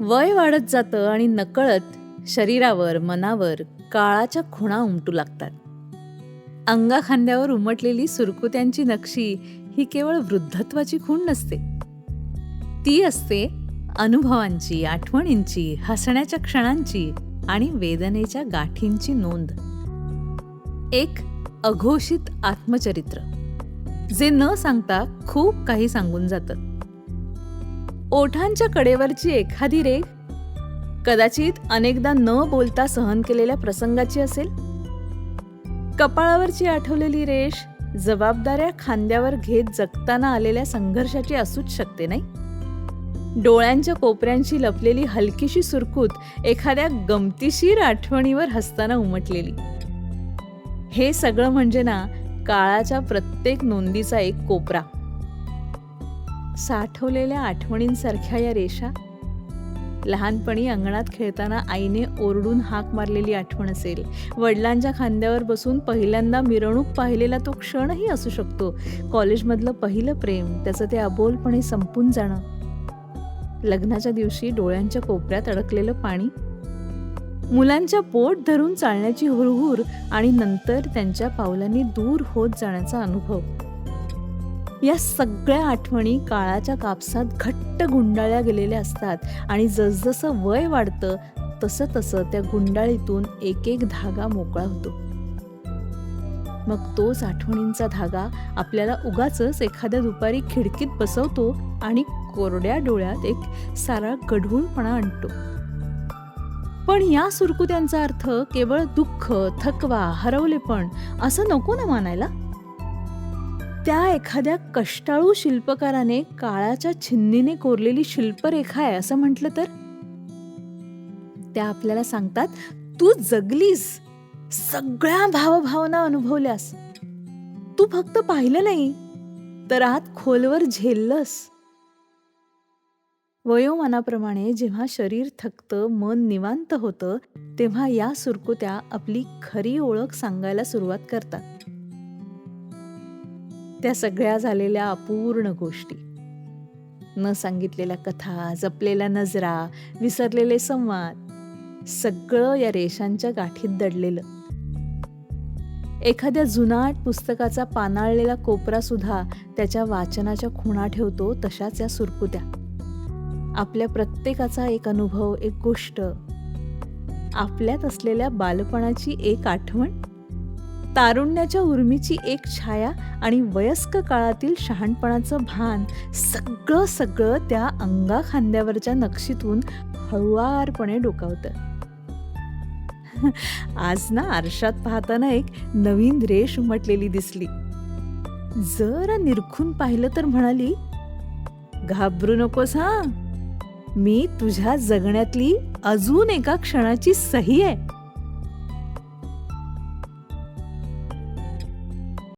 वय वाढत जातं आणि नकळत शरीरावर मनावर काळाच्या खुणा उमटू लागतात. अंगाखांद्यावर उमटलेली सुरकुत्यांची नक्षी ही केवळ वृद्धत्वाची खूण नसते. ती असते अनुभवांची, आठवणींची, हसण्याच्या क्षणांची आणि वेदनेच्या गाठींची नोंद. एक अघोषित आत्मचरित्र जे न सांगता खूप काही सांगून जातं. ओठांच्या कडेवरची एखादी रेघ कदाचित अनेकदा न बोलता सहन केलेल्या प्रसंगाची असेल. कपाळावरची आठवलेली रेष जबाबदाऱ्या खांद्यावर घेत जगताना आलेल्या संघर्षाची असूच शकते, नाही? डोळ्यांच्या कोपऱ्यांशी लपलेली हलकीशी सुरकूत एखाद्या गमतीशीर आठवणीवर हसताना उमटलेली. हे सगळं म्हणजे ना काळाच्या प्रत्येक नोंदीचा एक कोपरा. साठवलेल्या आठवणींसारख्या या रेषा. लहानपणी अंगणात खेळताना आईने ओरडून हाक मारलेली आठवण असेल. वडिलांच्या खांद्यावर बसून पहिल्यांदा मिरवणूक पाहिलेला तो क्षणही असू शकतो. कॉलेजमधलं पहिलं प्रेम, त्याचं ते अबोलपणे संपून जाणं. लग्नाच्या दिवशी डोळ्यांच्या कोपऱ्यात अडकलेलं पाणी. मुलांच्या पोट धरून चालण्याची हुरहुर आणि नंतर त्यांच्या पावलांनी दूर होत जाण्याचा अनुभव. या सगळ्या आठवणी काळाच्या कापसात घट्ट गुंडाळल्या गेलेल्या असतात आणि जसजसं वय वाढतं तसं तसं त्या गुंडाळीतून एक एक धागा मोकळा होतो. मग तोच आठवणींचा धागा आपल्याला उगाचच एखाद्या दुपारी खिडकीत बसवतो आणि कोरड्या डोळ्यात एक सारा गढूळपणा आणतो. पण या सुरकुत्यांचा अर्थ केवळ दुःख, थकवा, हरवलेपण असं नको ना मानायला. त्या एखाद्या कष्टाळू शिल्पकाराने काळाच्या छिन्नीने कोरलेली शिल्परेखा आहे असं म्हटलं तर. त्या आपल्याला सांगतात, तू जगलीस, सगळ्या भावभावना अनुभवल्यास. तू फक्त पाहिलं नाही तर आत खोलवर झेललंस. वयोमानाप्रमाणे जेव्हा शरीर थकतं, मन निवांत होतं, तेव्हा या सुरकुत्या आपली खरी ओळख सांगायला सुरुवात करतात. त्या सगळ्या झालेल्या अपूर्ण गोष्टी, न सांगितलेल्या कथा, जपलेल्या नजरा, विसरलेले संवाद, सगळं या रेषांच्या गाठीत दडलेलं. एखाद्या जुनाट पुस्तकाचा पानाळलेला कोपरा सुद्धा त्याच्या वाचनाच्या खुणा ठेवतो. तशाच या सुरकुत्या. आपल्या प्रत्येकाचा एक अनुभव, एक गोष्ट, आपल्यात असलेल्या बालपणाची एक आठवण, तारुण्याच्या उर्मीची एक छाया आणि वयस्क काळातील शहाणपणाचं भान, सगळं सगळं त्या अंगाखांद्यावरच्या नक्षीतून हळुवारपणे डोकावतं. आज ना आरशात पाहताना एक नवीन रेष उमटलेली दिसली. जरा निरखून पाहिलं तर म्हणाली, घाबरू नकोस हा, मी तुझ्या जगण्यातली अजून एका क्षणाची सही आहे.